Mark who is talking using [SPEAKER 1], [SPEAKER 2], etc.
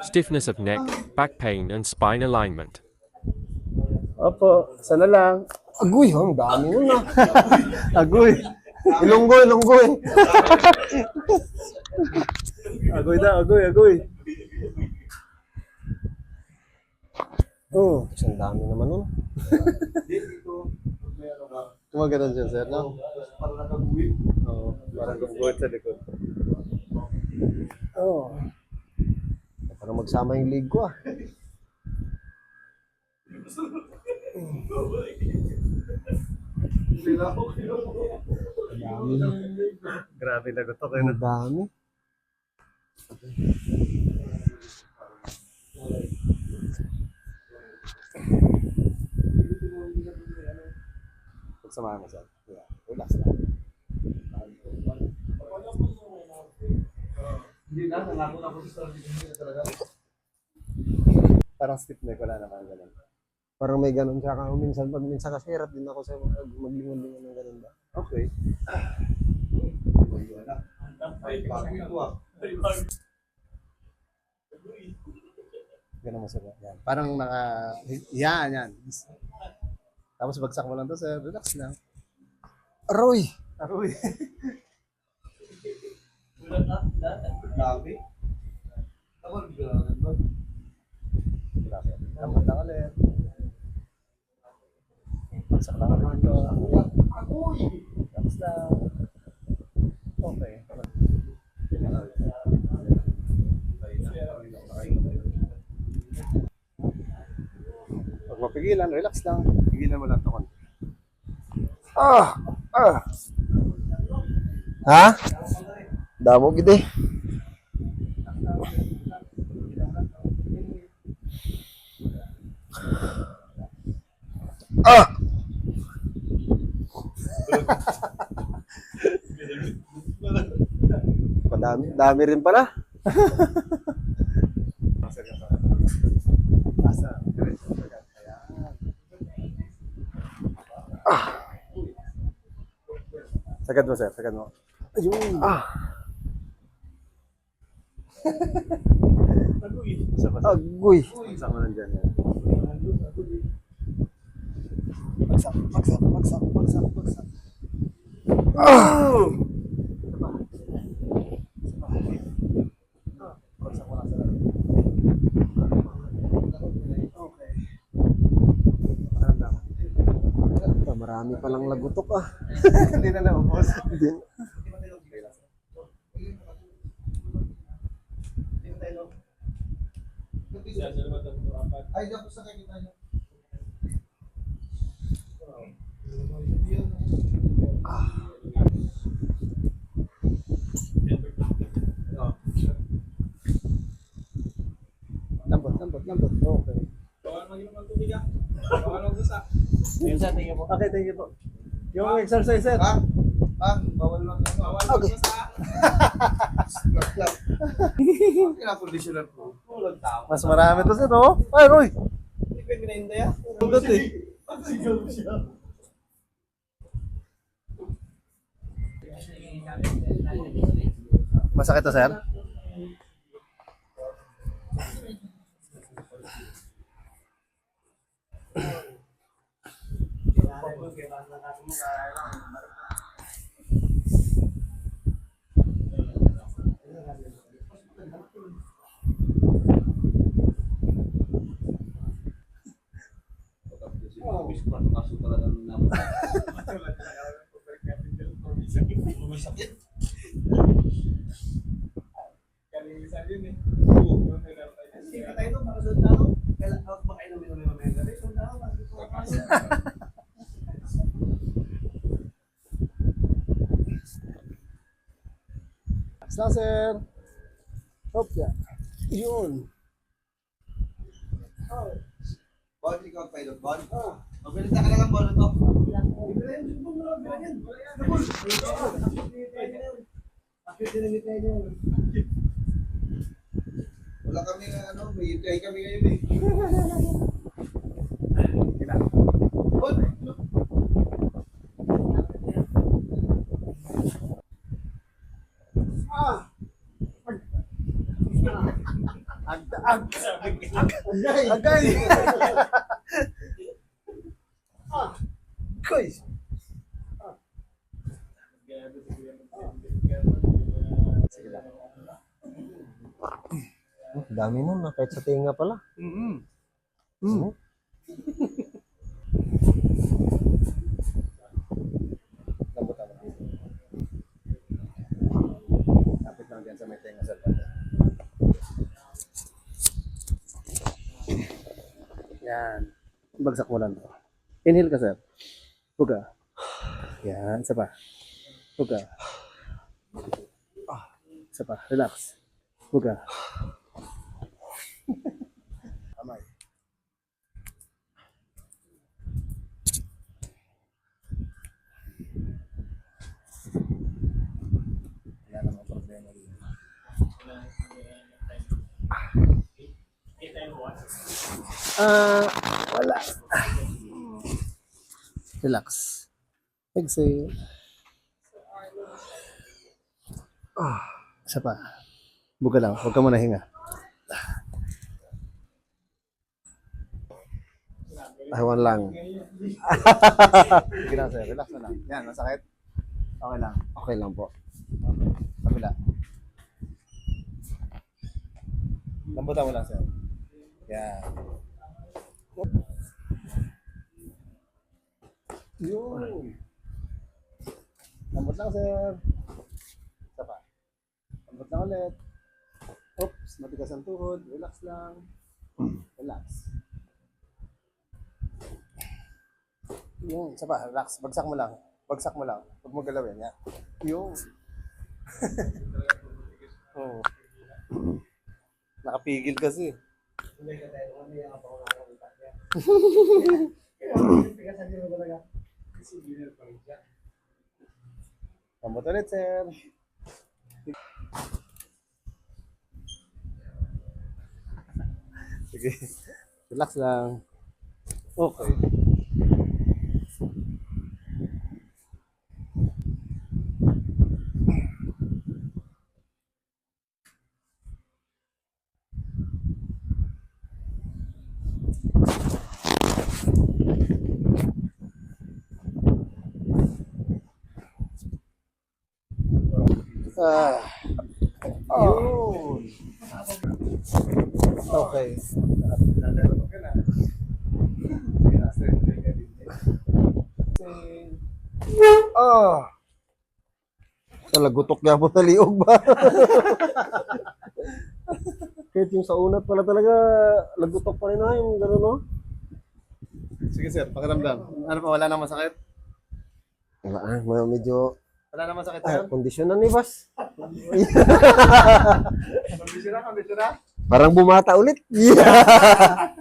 [SPEAKER 1] stiffness of neck, back pain, and spine alignment.
[SPEAKER 2] Opo, sana lang.
[SPEAKER 3] Agoy, ang dami nun ah. Agoy. Ilonggoy, ilonggoy.
[SPEAKER 2] Agoy na, agoy, agoy.
[SPEAKER 3] Oh, ang dami naman nun. Kumaganon siya, sir, no?
[SPEAKER 2] Parang nakaguwi. Oo, parang gunggoy sa likod.
[SPEAKER 3] Oo. Parang magsama yung leg ko ah.
[SPEAKER 2] Grabe na gusto ko
[SPEAKER 3] Ang dami.
[SPEAKER 2] Pagsamahan mo, sir. Yeah, relax lang. Hindi na, nangako na ako sa talaga. Parang stiff neck, wala naman ganun.
[SPEAKER 3] Parang may ganun siya ka. Minsan kasi hirap din ako sa maglingon-lingon ng ganun ba.
[SPEAKER 2] Okay. Ganun mo sir. Yan. Parang yan. Tapos bagsak mo lang to sir. Relax lang.
[SPEAKER 3] Aroy!
[SPEAKER 2] Aroy. Grabe. Grabe. Lamot lang ulit. Bagsak lang ulit ito. Tapos lang. Okay. Pag mapigilan, relax lang. Pigilan mo lang ito konti.
[SPEAKER 3] Ah! Ah! Ha? Damo gid eh. Ah! Dami rin pala.
[SPEAKER 2] Sagad mo, sir. Sagad mo.
[SPEAKER 3] Ayun. Ah! Agoy.
[SPEAKER 2] Bagsak mo lang dyan.
[SPEAKER 3] Bagsak.
[SPEAKER 2] Oh! Bagsak mo lang, sir. Okay.
[SPEAKER 3] Marami palang lagutok ah.
[SPEAKER 2] Hindi na naubos.
[SPEAKER 3] Hindi.
[SPEAKER 2] Ay, dapat sa kakita niyo.
[SPEAKER 3] Lambot. Okay.
[SPEAKER 2] Okay, thank you po. Yung exercise, sir. Ha? Bawal lang.
[SPEAKER 3] Okay.
[SPEAKER 2] Kina-conditioner po. Mas marami to, sir, oh. Ay, Roy. Hindi ko minahinda yan. Pagod eh. Masakit to, sir?
[SPEAKER 3] Basta sir. Hop ya. Yun.
[SPEAKER 2] Bon, ikaw ang pilot, Bon? Oo. Mabilis na ka lang ang Bon ito. Wala kami, may UTI kami ngayon eh. Bon! Agay! Koy! Sige lang.
[SPEAKER 3] Dami nun, kahit sa tinga pala.
[SPEAKER 2] Lambot ako. Lapit lang dyan sa may tenga sa banda. Yan. Bagsak mo lang to. Inhale ka, sir. Huwag ka. Yan. Isa pa. Huwag ka. Isa pa. Relax. Huwag ka. Amay. Wala namang problema dito. Wala. Relax. Exhale. Isa pa. Buka lang. Huwag ka muna hinga.
[SPEAKER 3] Ewan lang.
[SPEAKER 2] Sige lang, sir. Relax na lang. Yan, masakit. Okay lang.
[SPEAKER 3] Okay lang po.
[SPEAKER 2] Okay. Kabila. Lambutan mo lang, sir. Yan. Yun. Lambot lang, sir. Isa pa. Lambot lang ulit. Oops, matigas ang tuhod. Relax lang. Relax. Yun, isa pa. Relax. Bagsak mo lang. Bagsak mo lang. Huwag mo galawin. Yan. Yun. Oh. Nakapigil kasi. Lambot ulit, sir. Sige. Relax lang. Okay. Yun. Okay.
[SPEAKER 3] Talagutok niya po sa liog ba? Kahit yung sa unat pala talaga, lagutok pa rin na yung gano'n, no?
[SPEAKER 2] Sige, sir. Pakiramdam. Ano pa? Wala nang masakit?
[SPEAKER 3] Wala, medyo
[SPEAKER 2] Wala nang masakit, sir?
[SPEAKER 3] kondisyon na ni Bas.
[SPEAKER 2] Kondisyon na?
[SPEAKER 3] Parang bumata ulit. Yeah.